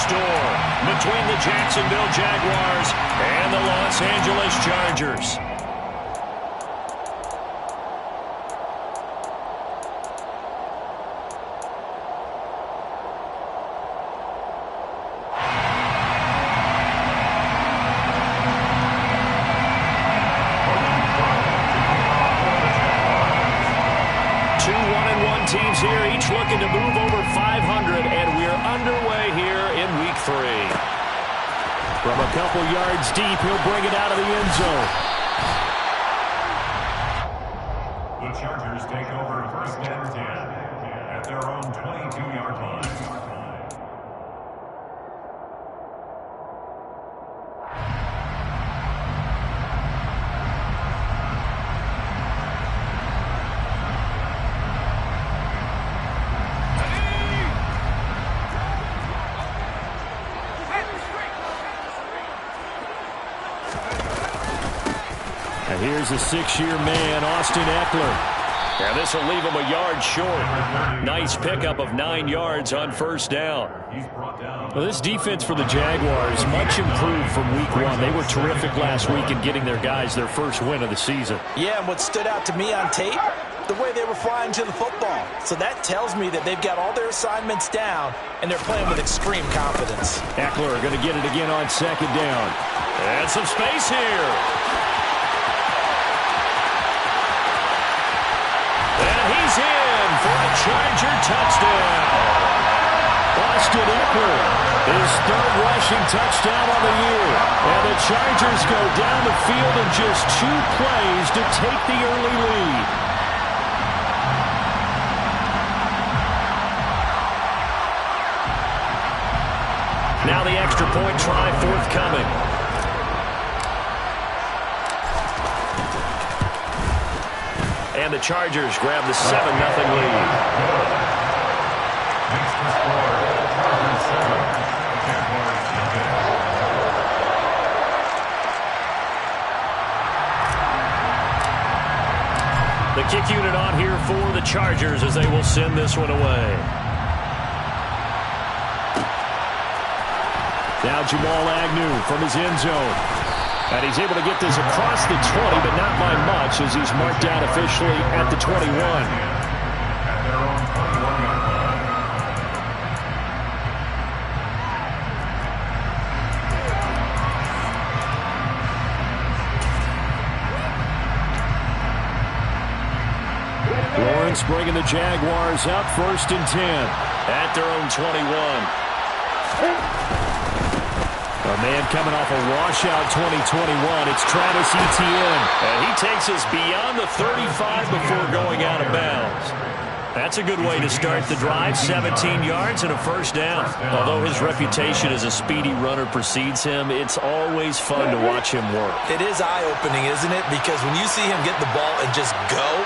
storm between the Jacksonville Jaguars and the Los Angeles Chargers. Teams here, each looking to move over 500, and we're underway here in Week 3. From a couple yards deep, he'll bring it out of the end zone. The Chargers take over first and 10 at their own 22-yard line. Here's a six-year man, Austin Eckler. Now this will leave him a yard short. Nice pickup of 9 yards on first down. Well, this defense for the Jaguars, much improved from Week 1. They were terrific last week in getting their guys their first win of the season. Yeah, and what stood out to me on tape, the way they were flying to the football. So that tells me that they've got all their assignments down, and they're playing with extreme confidence. Eckler going to get it again on second down. And some space here. He's in for a Charger touchdown. Austin Eckler, his third rushing touchdown of the year. And the Chargers go down the field in just 2 plays to take the early lead. Now the extra point try forthcoming. And the Chargers grab the 7-0 lead. The kick unit on here for the Chargers as they will send this one away. Now Jamal Agnew from his end zone. And he's able to get this across the 20, but not by much as he's marked down officially at the 21. Lawrence bringing the Jaguars up first and 10. At their own 21. A man coming off a washout 2021. It's Travis Etienne. And he takes us beyond the 35 before going out of bounds. That's a good way to start the drive. 17 yards and a first down. Although his reputation as a speedy runner precedes him, it's always fun to watch him work. It is eye-opening, isn't it? Because when you see him get the ball and just go,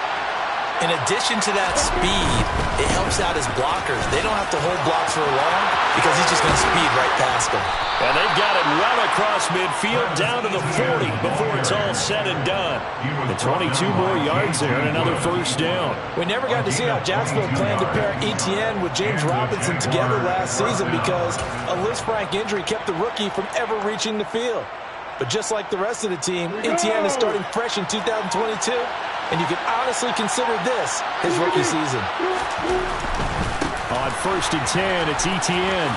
in addition to that speed, it helps out his blockers. They don't have to hold blocks for long because he's just going to speed right past them. And they've got it run across midfield down to the 40 before it's all said and done. And 22 more yards there and another first down. We never got to see how Jacksonville planned to pair Etienne with James Robinson together last season because a Lisfranc injury kept the rookie from ever reaching the field. But just like the rest of the team, Etienne is starting fresh in 2022. And you can honestly consider this his rookie season. On first and 10, it's Etienne.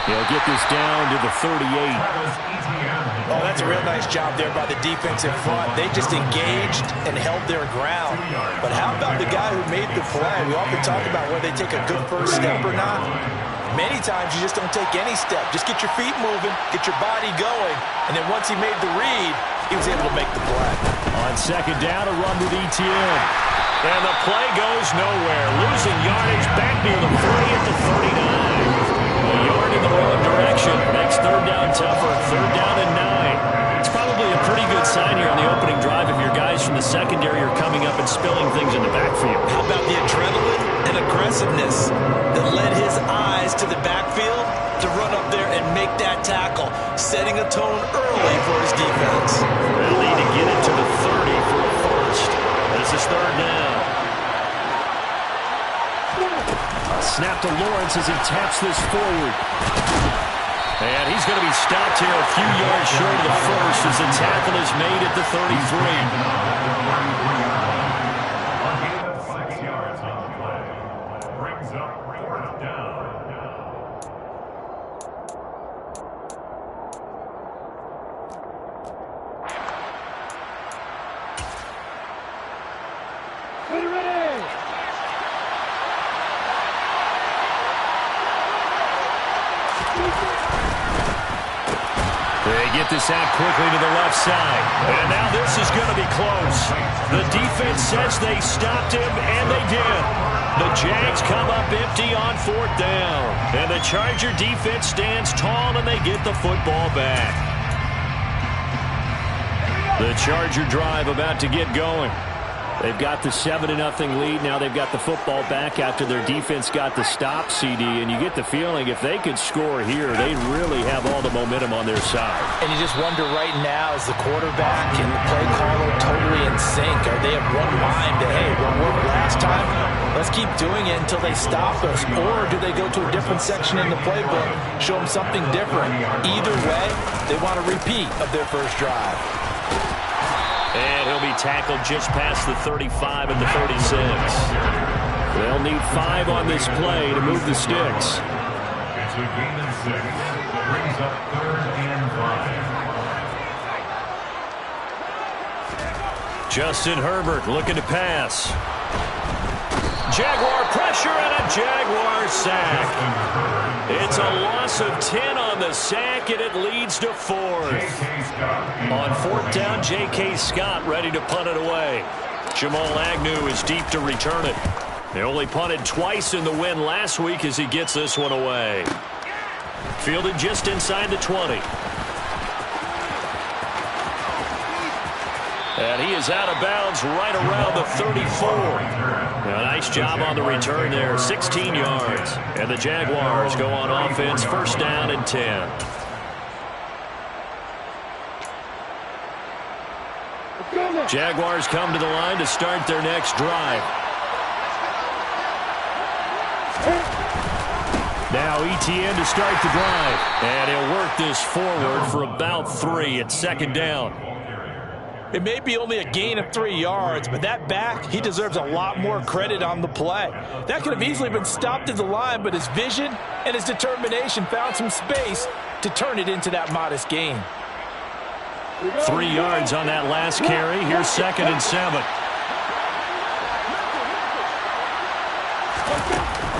He'll get this down to the 38. Oh, that's a real nice job there by the defensive front. They just engaged and held their ground. But how about the guy who made the play? We often talk about whether they take a good first step or not. Many times you just don't take any step. Just get your feet moving, get your body going, and then once he made the read, he was able to make the play. On second down, a run with Etienne. And the play goes nowhere. Losing yardage back near the 40 at the 39. A yard in the wrong direction. Makes third down tougher. Third down and 9. It's probably a pretty good sign here on the opening drive if your guys from the secondary are coming up and spilling things in the backfield. How about the adrenaline and aggressiveness that led his eyes to the backfield to run up there and make that tackle, setting a tone early for his defense. They'll need to get it to the 30 for a first. This is third down. Snap to Lawrence as he taps this forward. he's going to be stopped here a few yards short of the first as the tackle is made at the 33. They get this out quickly to the left side. And now this is going to be close. The defense says they stopped him, and they did. The Jags come up empty on 4th down. And the Charger defense stands tall, and they get the football back. The Charger drive about to get going. They've got the 7-0 lead. Now they've got the football back after their defense got the stop, CD. And you get the feeling if they could score here, they really have all the momentum on their side. And you just wonder right now, is the quarterback and the play caller totally in sync? Are they of one mind that, hey, what worked last time, let's keep doing it until they stop us? Or do they go to a different section in the playbook, show them something different? Either way, they want a repeat of their first drive. And he'll be tackled just past the 35 and the 36. They'll need 5 on this play to move the sticks. It's a gain of 6. Brings up 3rd and 5. Justin Herbert looking to pass. Jaguar pressure and a Jaguar sack. It's a loss of 10 on the sack, and it leads to 4th. On 4th down, J.K. Scott ready to punt it away. Jamal Agnew is deep to return it. They only punted twice in the win last week as he gets this one away. Fielded just inside the 20. And he is out of bounds right around the 34. Now, nice job on the return there, 16 yards. And the Jaguars go on offense, 1st down and 10. Jaguars come to the line to start their next drive. Now ETN to start the drive. And he'll work this forward for about 3 at 2nd down. It may be only a gain of 3 yards, but that back, he deserves a lot more credit on the play. That could have easily been stopped at the line, but his vision and his determination found some space to turn it into that modest gain. 3 yards on that last carry. Here's 2nd and 7.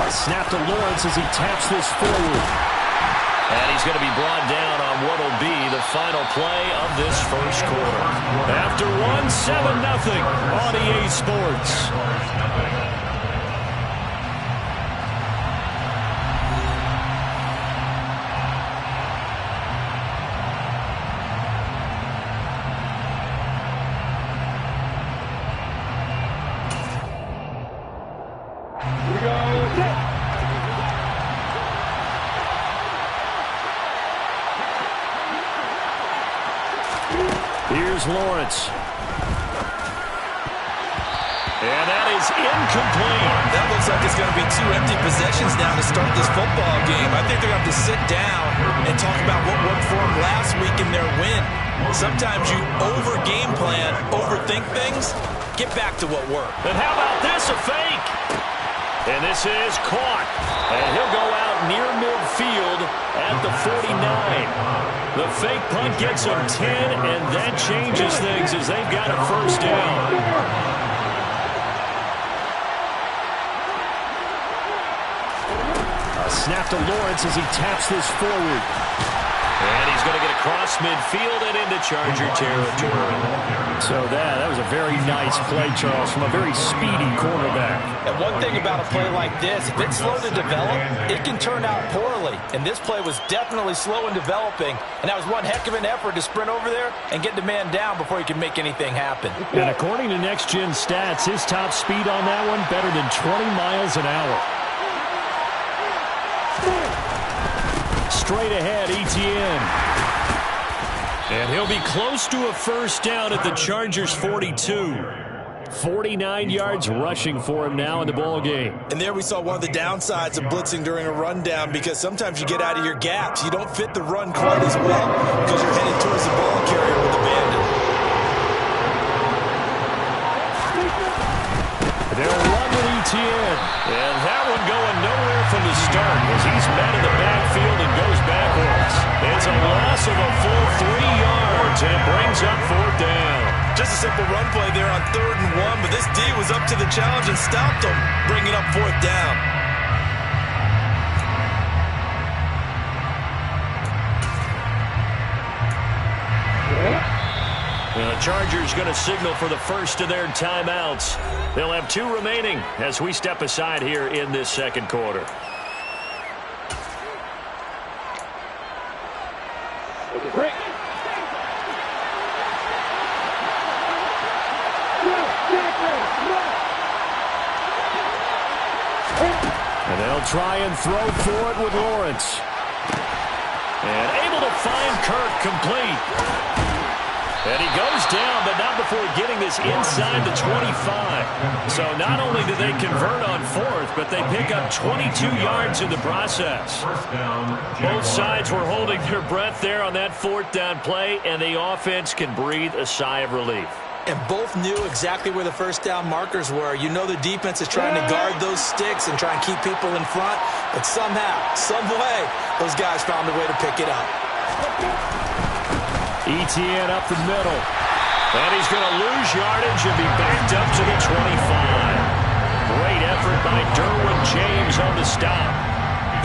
A snap to Lawrence as he taps this forward. And he's going to be brought down on what will be the final play of this first quarter. After 7-0 on EA Sports. Here's Lawrence. And that is incomplete. That looks like it's going to be 2 empty possessions now to start this football game. I think they're going to have to sit down and talk about what worked for them last week in their win. Sometimes you over-game plan, overthink things. Get back to what worked. And how about this, a fake? And this is caught. And he'll go out near midfield at the 49. The fake punt gets him 10, and that changes things as they've got a 1st down. A snap to Lawrence as he taps this forward. And he's going to get across midfield and into Charger territory. So that was a very nice play, Charles, from a very speedy cornerback. And one thing about a play like this, if it's slow to develop, it can turn out poorly. And this play was definitely slow in developing. And that was one heck of an effort to sprint over there and get the man down before he could make anything happen. And according to Next Gen Stats, his top speed on that one, better than 20 miles an hour. Straight ahead, ETN. And he'll be close to a 1st down at the Chargers' 42. 49 yards rushing for him now in the ball game. And there we saw one of the downsides of blitzing during a rundown, because sometimes you get out of your gaps. You don't fit the run quite as well because you're headed towards the ball carrier with the bandit. They'll run with ETN. And that one going nowhere from the start as he's met in the backfield and goes backwards. It's a loss of a full 3 yards, and it brings up 4th down. Just a simple run play there on 3rd and 1, but this D was up to the challenge and stopped him, bringing up 4th down. The Chargers going to signal for the first of their timeouts. They'll have 2 remaining as we step aside here in this second quarter. And they'll try and throw for it with Lawrence. And able to find Kirk complete. And he goes down, but not before getting this inside the 25. So not only do they convert on 4th, but they pick up 22 yards in the process. Both sides were holding their breath there on that 4th down play, and the offense can breathe a sigh of relief. And both knew exactly where the first down markers were. You know the defense is trying to guard those sticks and try and keep people in front, but somehow, some way, those guys found a way to pick it up. ETN up the middle. And he's going to lose yardage and be backed up to the 25. Great effort by Derwin James on the stop.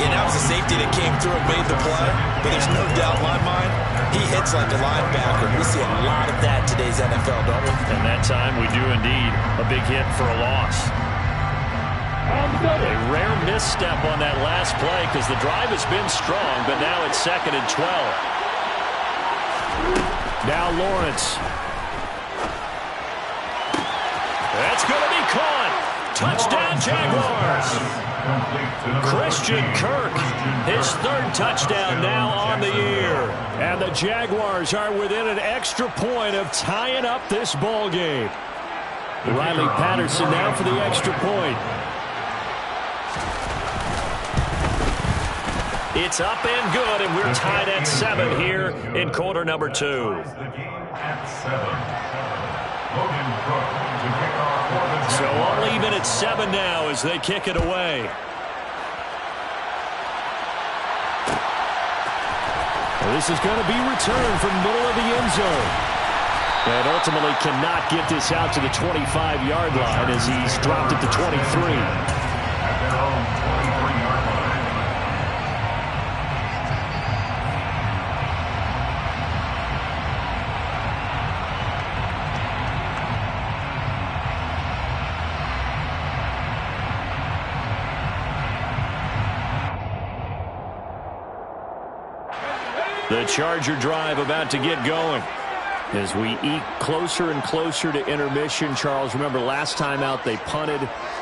Yeah, that was a safety that came through and made the play, but there's no doubt in my mind, he hits like a linebacker. We see a lot of that in today's NFL, don't we? And that time we do indeed. A big hit for a loss. A rare misstep on that last play because the drive has been strong, but now it's 2nd and 12. Now Lawrence. That's going to be caught. Touchdown, Jaguars. Christian Kirk, his 3rd touchdown now on the year. And the Jaguars are within an extra point of tying up this ball game. Riley Patterson now for the extra point. It's up and good, and we're tied at 7 here in quarter number 2. So all even at 7 now as they kick it away. Well, this is going to be returned from middle of the end zone. And ultimately cannot get this out to the 25-yard line as he's dropped at the 23. The Charger drive about to get going. As we eke closer and closer to intermission, Charles, remember last time out they punted.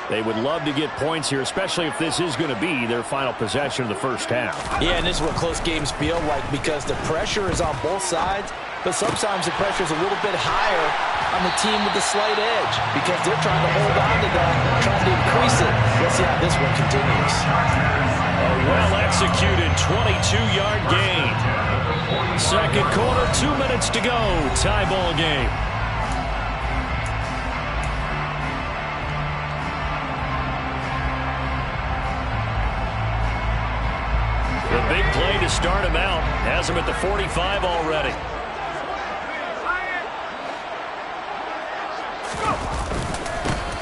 They would love to get points here, especially if this is going to be their final possession of the first half. Yeah, and this is what close games feel like because the pressure is on both sides, but sometimes the pressure is a little bit higher on the team with the slight edge because they're trying to hold on to that, trying to increase it. Let's see how this one continues. A well-executed 22-yard gain. Second quarter, 2 minutes to go. Tie ball game. The big play to start him out has him at the 45 already.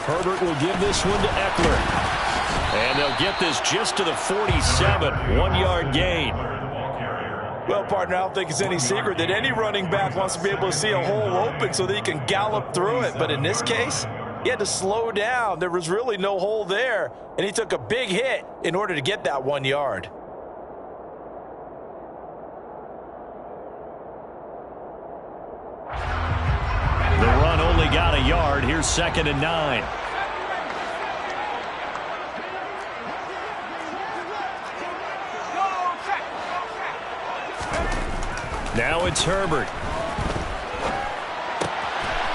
Herbert will give this one to Eckler. And they'll get this just to the 47. 1-yard gain. Well, partner, I don't think it's any secret that any running back wants to be able to see a hole open so that he can gallop through it. But in this case, he had to slow down. There was really no hole there, and he took a big hit in order to get that 1 yard. The run only got a yard. Here's 2nd and 9. Now it's Herbert.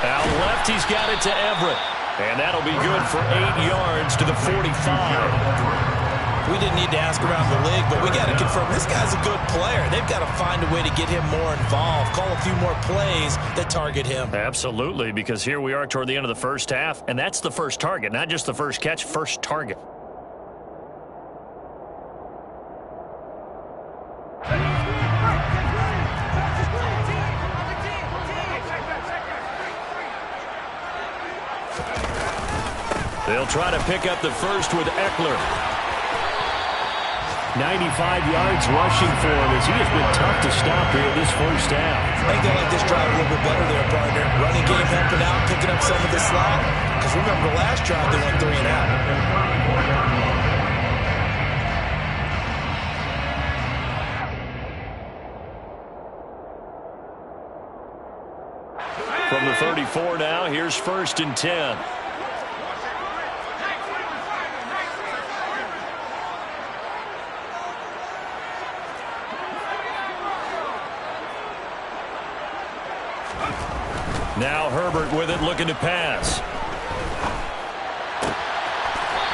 Out left, he's got it to Everett. And that'll be good for 8 yards to the 45. We didn't need to ask around the league, but we got to confirm this guy's a good player. They've got to find a way to get him more involved, call a few more plays that target him. Absolutely, because here we are toward the end of the first half, and that's the first target, not just the first catch, first target. They'll try to pick up the first with Eckler. 95 yards rushing for him as he has been tough to stop here this first half. I think they like this drive a little bit better there, partner. Running game helping out, picking up some of the slack. Because remember, the last drive they went 3 and out. From the 34 now, here's 1st and 10. Now Herbert with it, looking to pass.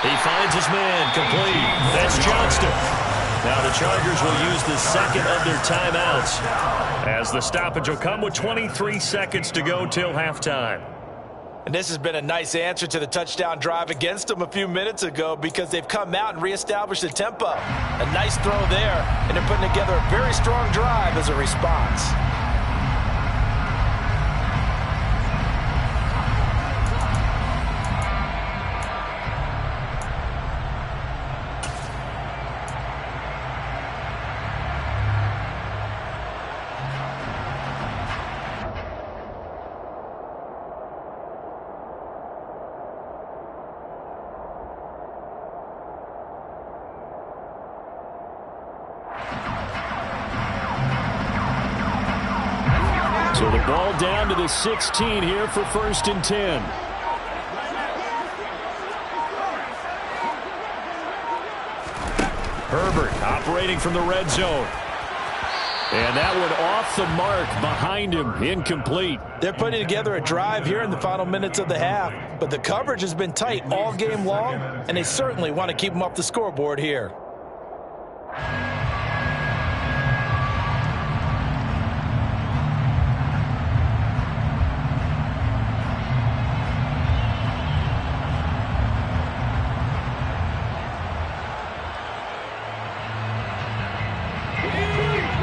He finds his man, complete. That's Johnston. Now the Chargers will use the second of their timeouts, as the stoppage will come with 23 seconds to go till halftime. And this has been a nice answer to the touchdown drive against them a few minutes ago, because they've come out and reestablished the tempo. A nice throw there, and they're putting together a very strong drive as a response. So the ball down to the 16 here for 1st and 10. Herbert operating from the red zone. And that one off the mark behind him, incomplete. They're putting together a drive here in the final minutes of the half, but the coverage has been tight all game long, and they certainly want to keep them off the scoreboard here.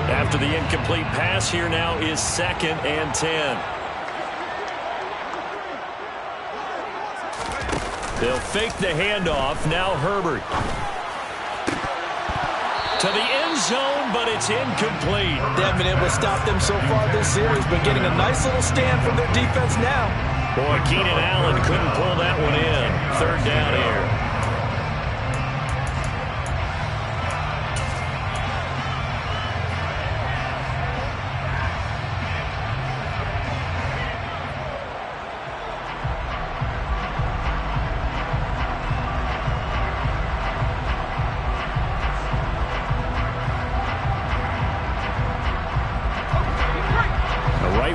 After the incomplete pass, here now is 2nd and 10. They'll fake the handoff. Now Herbert. To the end zone, but it's incomplete. They haven't been able to stop them so far this series, but getting a nice little stand from their defense now. Boy, Keenan Allen couldn't pull that one in. 3rd down here.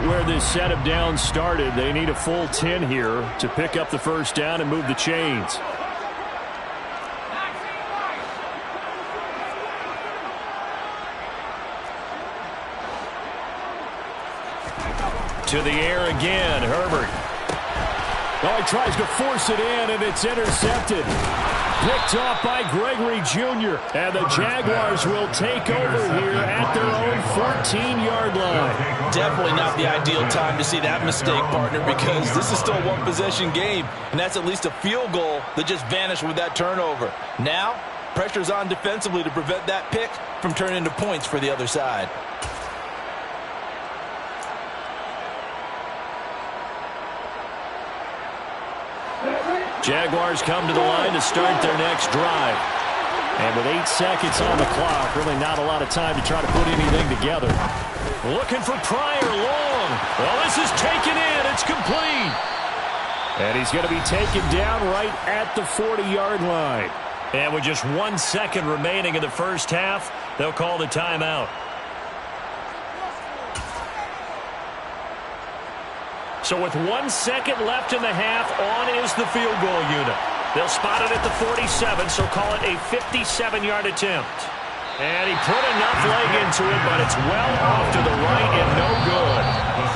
Where this set of downs started, they need a full 10 here to pick up the 1st down and move the chains. To the air again, Herbert. Oh, he tries to force it in, and it's intercepted. Picked off by Gregory Jr. And the Jaguars will take over here at their own 14-yard line. Definitely not the ideal time to see that mistake, partner, because this is still a one-possession game, and that's at least a field goal that just vanished with that turnover. Now, pressure's on defensively to prevent that pick from turning into points for the other side. Jaguars come to the line to start their next drive. And with 8 seconds on the clock, really not a lot of time to try to put anything together. Looking for Pryor, long. Well, this is taken in. It's complete. And he's going to be taken down right at the 40-yard line. And with just 1 second remaining in the first half, they'll call the timeout. So with 1 second left in the half, on is the field goal unit. They'll spot it at the 47, so call it a 57-yard attempt. And he put enough leg into it, but it's well off to the right and no good.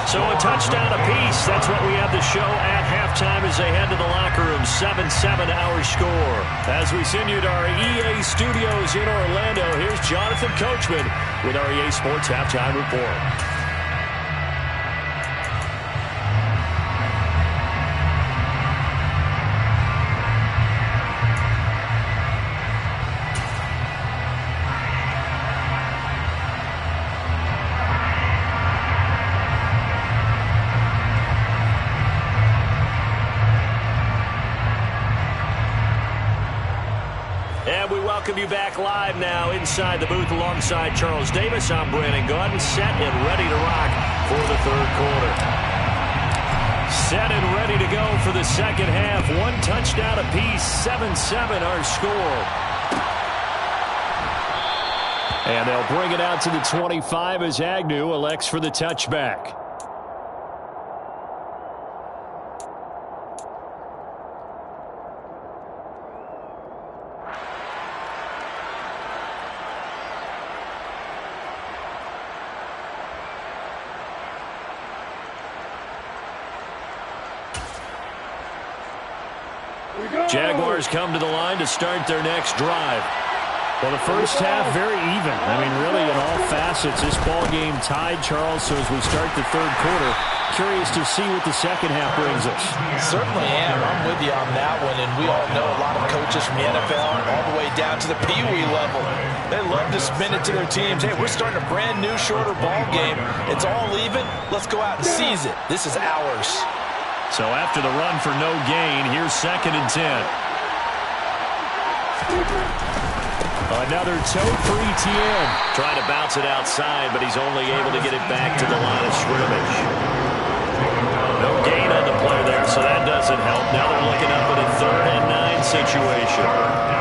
So a touchdown apiece. That's what we have to show at halftime as they head to the locker room. 7-7 our score. As we send you to our EA studios in Orlando, here's Jonathan Coachman with our EA Sports Halftime Report. And we welcome you back live now inside the booth alongside Charles Davis. I'm Brandon Gaudin, set and ready to rock for the third quarter. Set and ready to go for the second half. 1 touchdown apiece, 7-7 our score. And they'll bring it out to the 25 as Agnew elects for the touchback. Jaguars come to the line to start their next drive. Well, the first half, very even. I mean, really, in all facets, this ball game tied, Charles. So as we start the third quarter, curious to see what the second half brings us. Certainly am. I'm with you on that one. And we all know a lot of coaches from the NFL all the way down to the Pee-wee level. They love to spin it to their teams. Hey, we're starting a brand new, shorter ball game. It's all even. Let's go out and seize it. This is ours. So after the run for no gain, here's 2nd and 10. Another toe for Etienne. Trying to bounce it outside, but he's only able to get it back to the line of scrimmage. No gain on the play there, so that doesn't help. Now they're looking up at a 3rd and 9 situation.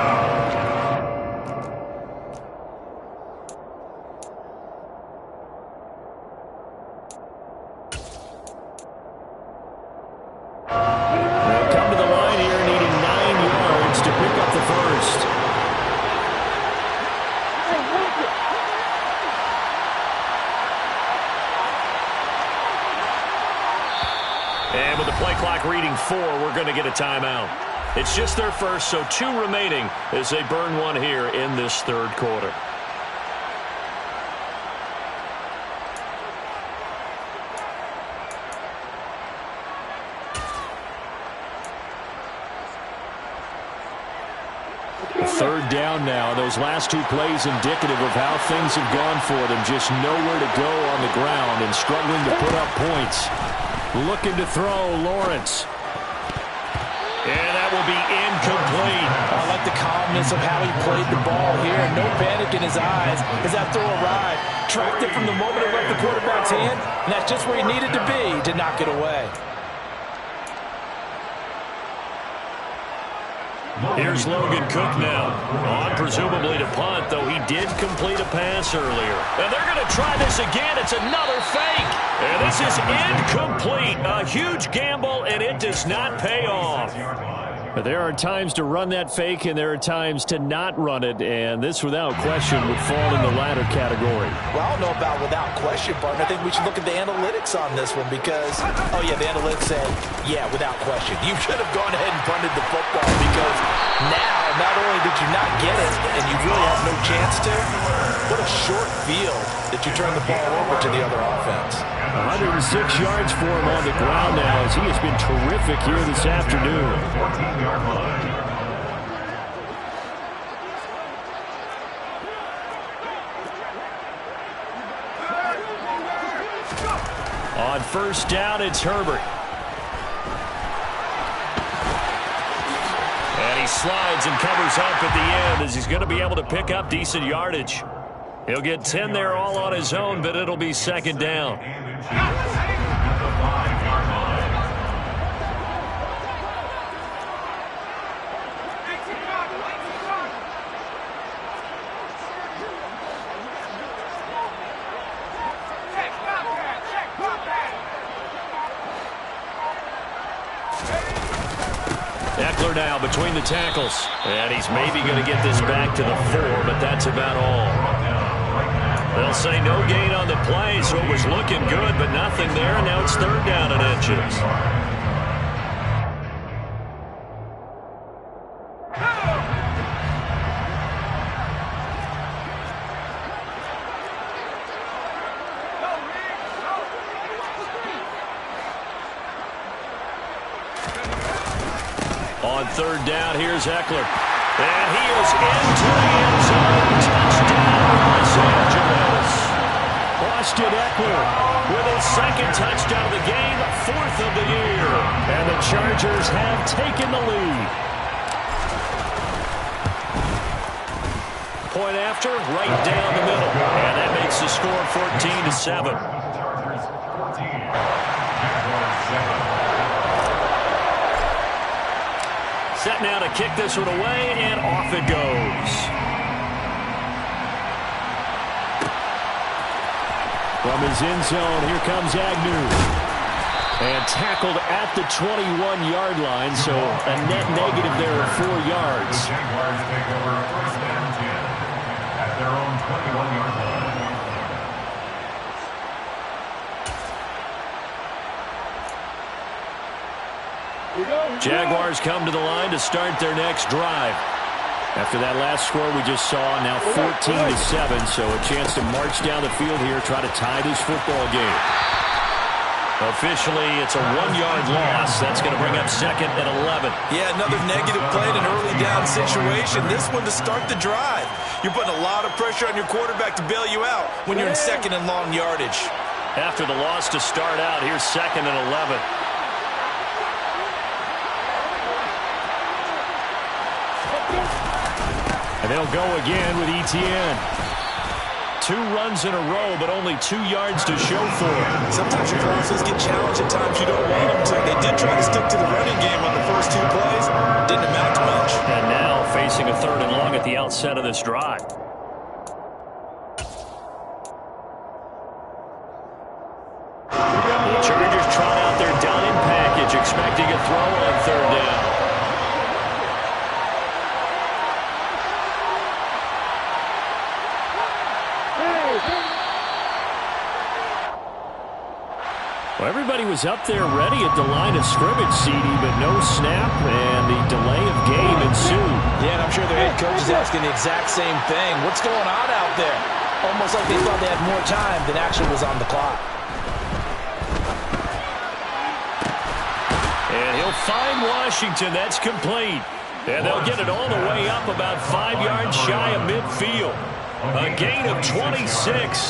And with the play clock reading 4, we're going to get a timeout. It's just their first, so 2 remaining as they burn one here in this third quarter. Third down now. Those last 2 plays indicative of how things have gone for them. Just nowhere to go on the ground and struggling to put up points. Looking to throw, Lawrence. And that will be incomplete. I like the calmness of how he played the ball here. No panic in his eyes as that throw arrived. Tracked it from the moment it left the quarterback's hand, and that's just where he needed to be to knock it away. Here's Logan Cook now, on presumably to punt, though he did complete a pass earlier. And they're going to try this again. It's another fake. And this is incomplete. A huge gamble, and it does not pay off. But there are times to run that fake, and there are times to not run it, and this, without question, would fall in the latter category. Well, I don't know about without question, partner. I think we should look at the analytics on this one because, oh, yeah, the analytics said, yeah, without question. You should have gone ahead and punted the football because now, not only did you not get it, and you really have no chance to, what a short field that you turn the ball over to the other offense. 106 yards for him on the ground now as he has been terrific here this afternoon. 14-yard line. On first down, it's Herbert. And he slides and covers up at the end as he's going to be able to pick up decent yardage. He'll get 10 there all on his own, but it'll be 2nd down. Eckler now between the tackles. And he's maybe going to get this back to the 4, but that's about all. They'll say no gain on the play, so it was looking good, but nothing there, and now it's 3rd down and inches. On 3rd down, here's Eckler. And he is into the end zone. Touchdown, Los Angeles. Austin Eckler with his 2nd touchdown of the game, 4th of the year. And the Chargers have taken the lead. Point after, right down the middle. And that makes the score 14-7. Chargers 14. Jaguars 7. Set now to kick this one away, and off it goes. From his end zone, here comes Agnew. And tackled at the 21-yard line, so a net negative there of 4 yards. The Jaguars take over 1st and 10 at their own 21-yard line. Jaguars come to the line to start their next drive. After that last score we just saw, now 14-7, so a chance to march down the field here, try to tie this football game. Officially, it's a 1-yard loss. That's going to bring up 2nd and 11. Yeah, another negative play in an early down situation. This one to start the drive. You're putting a lot of pressure on your quarterback to bail you out when you're in 2nd and long yardage. After the loss to start out, here's 2nd and 11. And they'll go again with Etienne. 2 runs in a row, but only 2 yards to show for it. Sometimes your offense get challenged at times you don't want them to. They did try to stick to the running game on the first 2 plays. Didn't amount to much. And now facing a 3rd and long at the outset of this drive. The Chargers trot out their dime package, expecting a throw on 3rd down. Well, everybody was up there ready at the line of scrimmage, CD, but no snap, and the delay of game ensued. Yeah, and I'm sure their head coach is asking the exact same thing. What's going on out there? Almost like they thought they had more time than actually was on the clock. And he'll find Washington. That's complete. And they'll get it all the way up about 5 yards shy of midfield. A gain of 26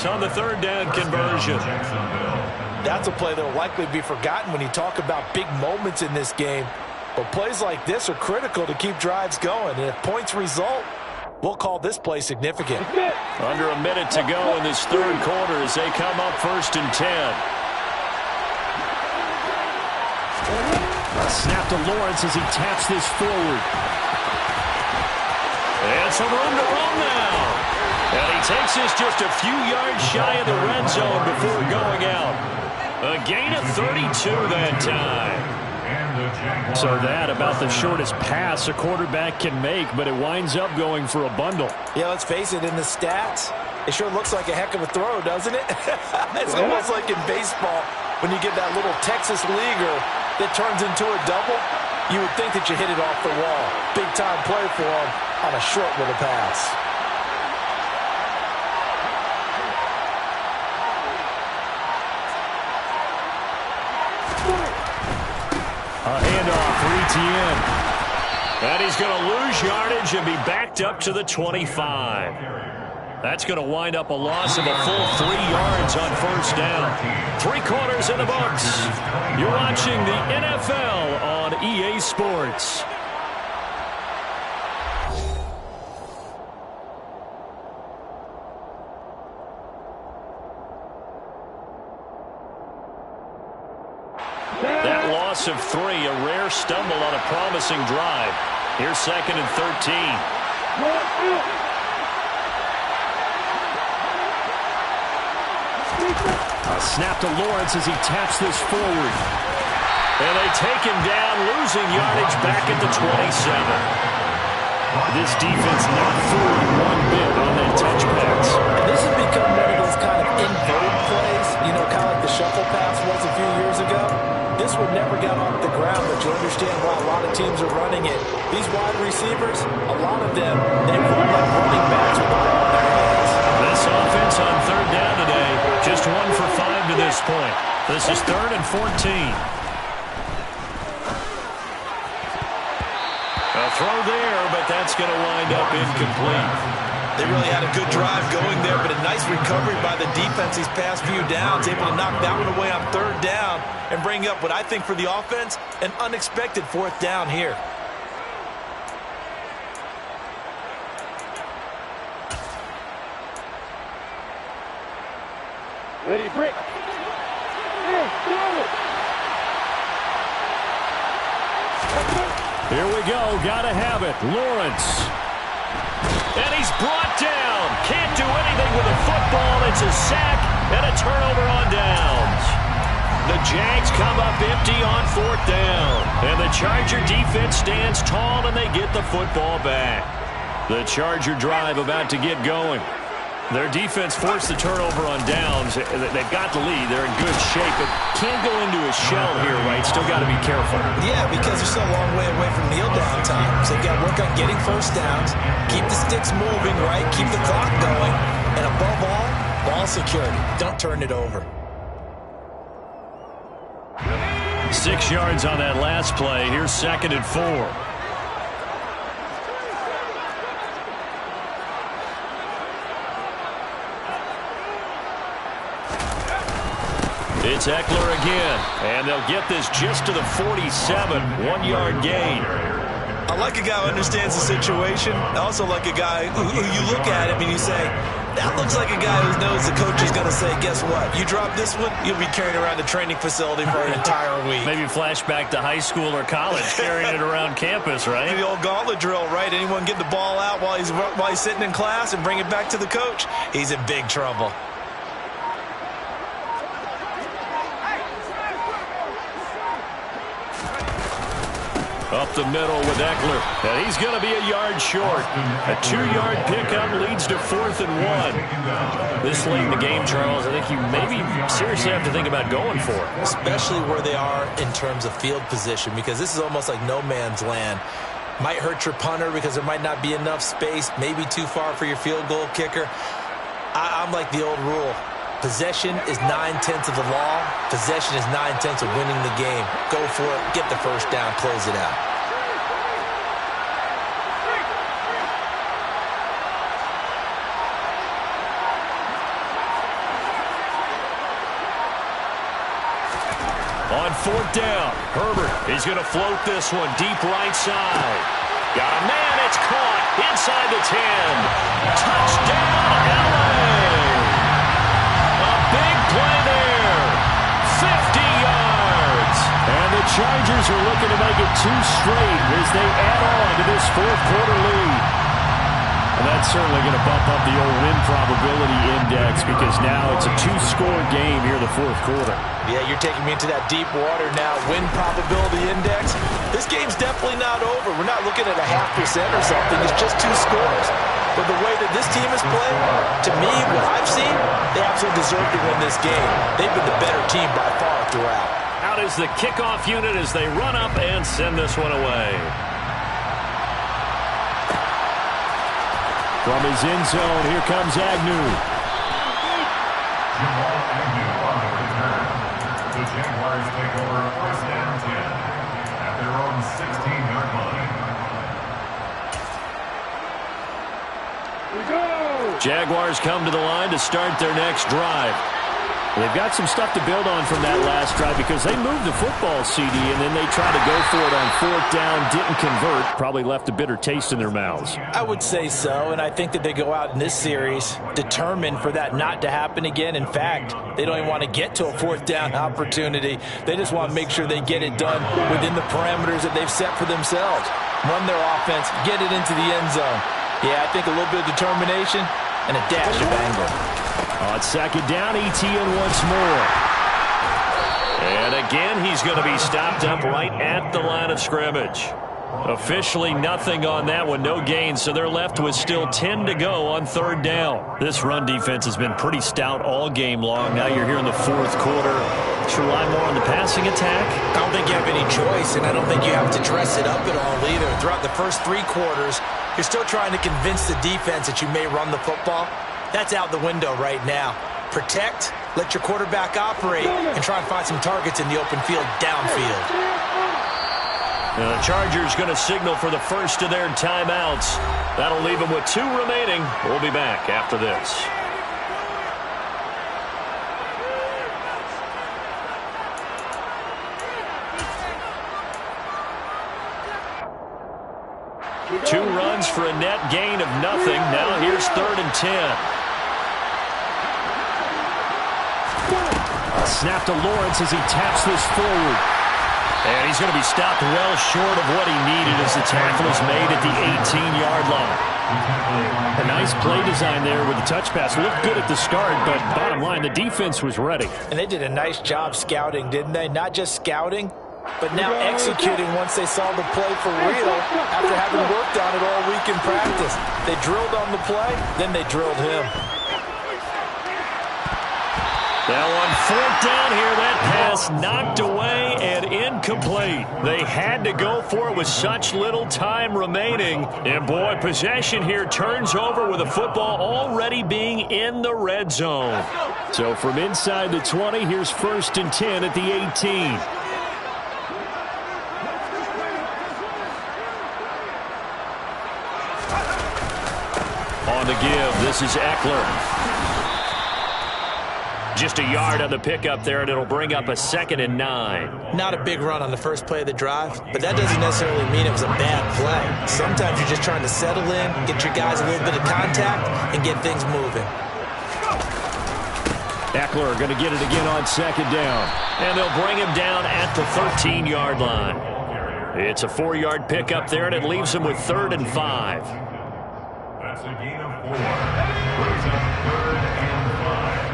on the 3rd down conversion. That's a play that will likely be forgotten when you talk about big moments in this game. But plays like this are critical to keep drives going. And if points result, we'll call this play significant. Under a minute to go in this 3rd quarter as they come up 1st and 10. A snap to Lawrence as he taps this forward. And some room to run now. And he takes this just a few yards shy of the red zone before going out. A gain of 32 that time. So that about the shortest pass a quarterback can make, but it winds up going for a bundle. Yeah, let's face it, in the stats, it sure looks like a heck of a throw, doesn't it? It's almost like in baseball when you get that little Texas leaguer that turns into a double. You would think that you hit it off the wall. Big time play for him on a short little pass. A handoff for Etienne. And he's going to lose yardage and be backed up to the 25. That's going to wind up a loss of a full 3 yards on 1st down. 3 quarters in the books. You're watching the NFL on EA Sports. That loss of 3, a rare stumble on a promising drive. Here's 2nd and 13. A snap to Lawrence as he taps this forward. And they take him down, losing yardage back at the 27. This defense not fooled one bit on that touch pass. And this has become one of those kind of in-vogue plays, you know, kind of like the shuffle pass was a few years ago. This one never got off the ground, but you understand why a lot of teams are running it. These wide receivers, a lot of them, they run like running backs with the ball in their hands. This offense on third down today, just 1 for 5 to this point. This is 3rd and 14. A throw there, but that's going to wind up incomplete. They really had a good drive going there, but a nice recovery by the defense these past few downs, able to knock that one away on third down and bring up what I think for the offense, an unexpected 4th down here. Ready, break. Here we go. Gotta have it. Lawrence. And he's brought down. Can't do anything with a football. It's a sack and a turnover on downs. The Jags come up empty on 4th down. And the Charger defense stands tall and they get the football back. The Charger drive about to get going. Their defense forced the turnover on downs. They've got the lead. They're in good shape, but can't go into a shell here, right? Still got to be careful. Yeah, because they're still a long way away from kneel down time. So they've got to work on getting first downs, keep the sticks moving, right? Keep the clock going. And above all, ball security. Don't turn it over. 6 yards on that last play. Here's 2nd and 4. It's Eckler again, and they'll get this just to the 47, 1-yard gain. I like a guy who understands the situation. I also like a guy who you look at him and you say, that looks like a guy who knows the coach is going to say, guess what? You drop this one, you'll be carrying around the training facility for an entire week. Maybe flashback to high school or college, carrying it around campus, right? The old gauntlet drill, right? Anyone get the ball out while he's sitting in class and bring it back to the coach, he's in big trouble. Up the middle with Eckler, and he's going to be a yard short. A 2-yard pickup leads to 4th and 1. This late in the game, Charles, I think you maybe seriously have to think about going for it. Especially where they are in terms of field position, because this is almost like no man's land. Might hurt your punter because there might not be enough space, maybe too far for your field goal kicker. I'm like the old rule. Possession is 9/10 of the law. Possession is 9/10 of winning the game. Go for it. Get the first down. Close it out. On 4th down, Herbert is going to float this one deep right side. Got a man. It's caught inside the 10. Touchdown, LA. Big play there. 50 yards. And the Chargers are looking to make it 2 straight as they add on to this 4th-quarter lead. And that's certainly going to bump up the old win probability index because now it's a 2-score game here in the 4th quarter. Yeah, you're taking me into that deep water now. Win probability index. This game's definitely not over. We're not looking at a 0.5% or something. It's just 2 scores. But the way that this team is playing, to me, what I've seen, they absolutely deserve to win this game. They've been the better team by far throughout. Out is the kickoff unit as they run up and send this one away. From his end zone, here comes Agnew. The Jaguars take over 1st and 10 at their own 16-yard line. Jaguars come to the line to start their next drive. They've got some stuff to build on from that last drive because they moved the football, CD, and then they tried to go for it on 4th down, didn't convert, probably left a bitter taste in their mouths. I would say so, and I think that they go out in this series determined for that not to happen again. In fact, they don't even want to get to a 4th down opportunity. They just want to make sure they get it done within the parameters that they've set for themselves. Run their offense, get it into the end zone. Yeah, I think a little bit of determination and a dash of anger. On 2nd down, ETN once more. And again, he's going to be stopped up right at the line of scrimmage. Officially nothing on that one, no gain, so they're left with still 10 to go on third down. This run defense has been pretty stout all game long. Now you're here in the fourth quarter. Should rely more on the passing attack? I don't think you have any choice, and I don't think you have to dress it up at all either. Throughout the first 3 quarters, you're still trying to convince the defense that you may run the football. That's out the window right now. Protect, let your quarterback operate, and try and find some targets in the open field downfield. The Chargers going to signal for the first of their timeouts. That'll leave them with 2 remaining. We'll be back after this. Two runs for a net gain of nothing. Now here's 3rd and 10. A snap to Lawrence as he taps this forward. And he's going to be stopped well short of what he needed as the tackle is made at the 18-yard line. A nice play design there with the touch pass. Looked good at the start, but bottom line, the defense was ready. And they did a nice job scouting, didn't they? Not just scouting, but now executing once they saw the play for real after having worked on it all week in practice. They drilled on the play, then they drilled him. Now on 4th down here, that pass knocked away and incomplete. They had to go for it with such little time remaining. And boy, possession here turns over with the football already being in the red zone. So from inside the 20, here's 1st and 10 at the 18. On the give, this is Eckler. Just a yard on the pickup there, and it'll bring up a 2nd and 9. Not a big run on the first play of the drive, but that doesn't necessarily mean it was a bad play. Sometimes you're just trying to settle in, get your guys a little bit of contact, and get things moving. Eckler going to get it again on 2nd down, and they'll bring him down at the 13-yard line. It's a 4-yard pickup there, and it leaves him with 3rd and 5. That's a gain of 4. Brings up 3rd and 5.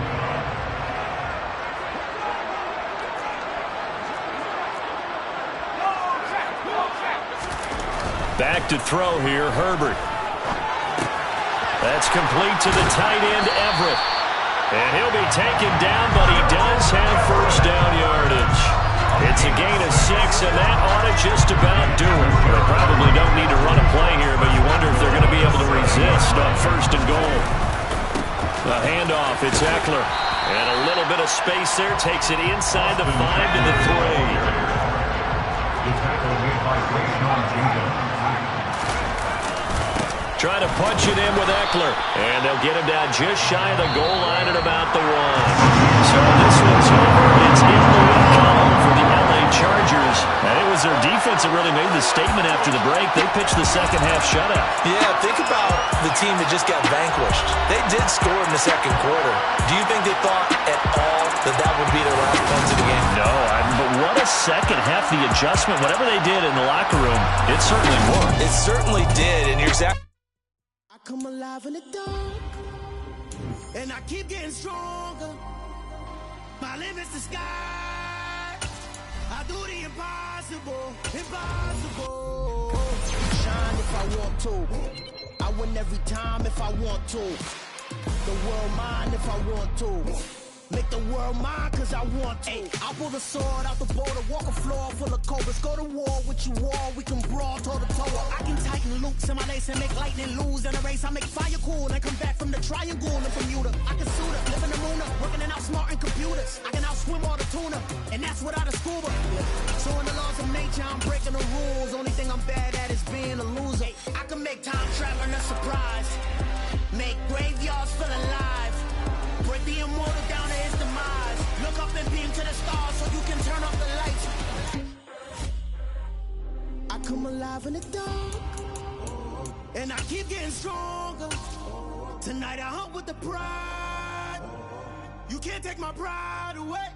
Back to throw here, Herbert. That's complete to the tight end, Everett. And he'll be taken down, but he does have first down yardage. It's a gain of 6, and that ought to just about do it. They probably don't need to run a play here, but you wonder if they're going to be able to resist on 1st and goal. The handoff, it's Eckler. And a little bit of space there, takes it inside the 5 to the 3. Trying to punch it in with Eckler. And they'll get him down just shy of the goal line at about the 1. So this one's over. It's in the win column for the LA Chargers. And it was their defense that really made the statement after the break. They pitched the second half shutout. Yeah, think about the team that just got vanquished. They did score in the second quarter. Do you think they thought at all that that would be their last points of the game? No, but what a second half. The adjustment, whatever they did in the locker room, it certainly worked. It certainly did, and you're exactly. Come alive in the dark, and I keep getting stronger. My limit's the sky. I do the impossible, impossible. Shine if I want to. I win every time if I want to. The world mine if I want to. Make the world mine cause I want to. I pull the sword out the border, walk a floor full of cobras. Go to war with you all, we can brawl toe to toe. I can tighten loops in my lace and make lightning lose in a race. I make fire cool and come back from the triangle and Bermuda. I can suit up, live in the moon up, working and outsmarting computers. I can outswim all the tuna, and that's without a scuba. So in the laws of nature, I'm breaking the rules. Only thing I'm bad at is being a loser. I can make time traveling a surprise, make graveyards feel alive. Break the immortal down to his demise. Look up and beam to the stars so you can turn off the lights. I come alive in the dark, and I keep getting stronger. Tonight I hunt with the pride. You can't take my pride away.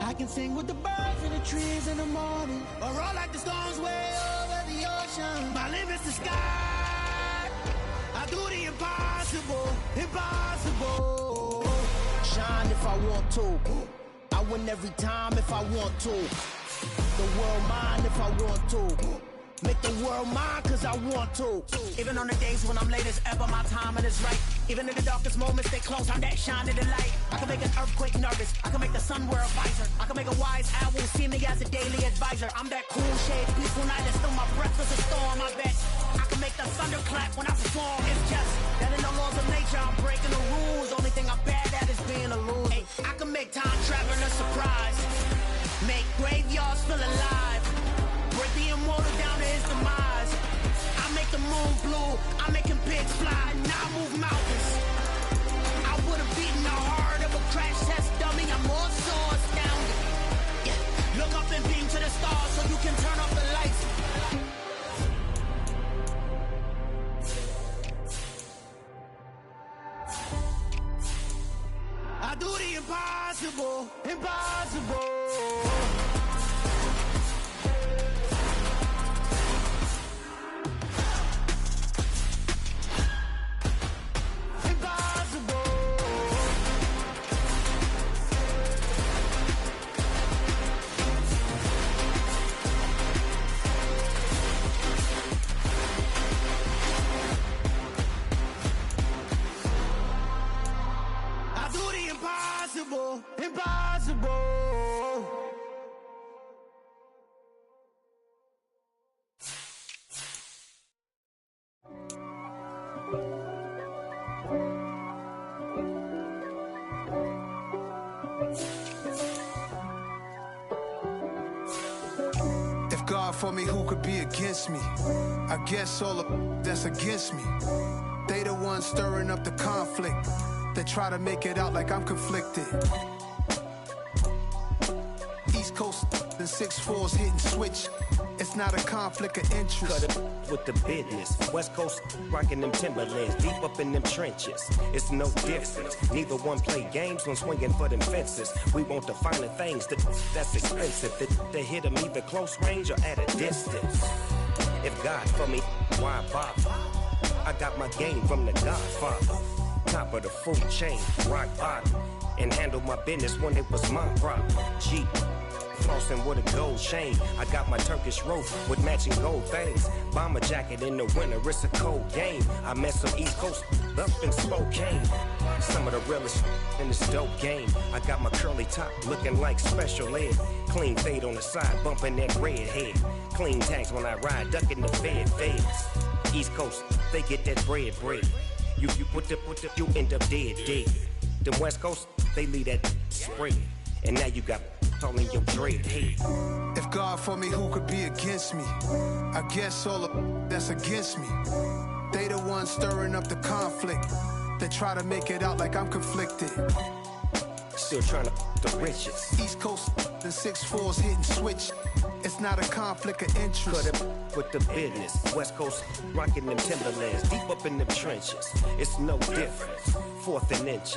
I can sing with the birds in the trees in the morning, or roll like the storms way over the ocean. My limit's the sky. I do the impossible, impossible. Shine if I want to. I win every time if I want to. The world mine if I want to. Make the world mine cause I want to. Even on the days when I'm late as ever, my timing is right. Even in the darkest moments, they close, I'm that shining the light. I can make an earthquake nervous, I can make the sun wear a visor. I can make a wise owl see me as a daily advisor. I'm that cool shade, peaceful night, and still my breath is a storm, I bet. I can make the thunder clap when I perform. It's just that in the laws of nature, I'm breaking the rules. Only thing I'm bad at is being a loser. Hey, I can make time traveling a surprise. Make graveyards feel alive. Break the immortal down to his demise. I make the moon blue, I make him pigs fly, and I move mountains. I would have beaten the heart of a crash test dummy. I'm more so astounded. Yeah. Look up and beam to the stars so you can turn off the lights. I do the impossible, impossible. Impossible. If God for me, who could be against me? I guess all of that's against me. They the ones stirring up the conflict. They try to make it out like I'm conflicted. East Coast and 6'4's hitting switch. It's not a conflict of interest. Cut it with the business. West Coast rocking them Timberlands, deep up in them trenches. It's no difference. Neither one play games when swinging for them fences. We want the finer things that's expensive. They hit them either close range or at a distance. If God for me, why bother? I got my game from the Godfather. Top of the food chain, rock bottom, and handle my business when it was my problem. Jeep, flossing with a gold chain. I got my Turkish rope with matching gold things. Bomber jacket in the winter, it's a cold game. I met some East Coast up in Spokane. Some of the realest in this dope game. I got my curly top looking like special ed. Clean fade on the side, bumping that red head. Clean tags when I ride, ducking the feds. East Coast, they get that bread. You put the, you end up dead. Them West Coast, they leave that spread. And now you got all in your dread head. If God for me, who could be against me? I guess all of that's against me. They the ones stirring up the conflict. They try to make it out like I'm conflicted. Still trying to the riches. East Coast and 6'4's hitting switch. It's not a conflict of interest. Cut it with the business. West Coast rocking them Timberlands, deep up in them trenches. It's no difference. Fourth and inches.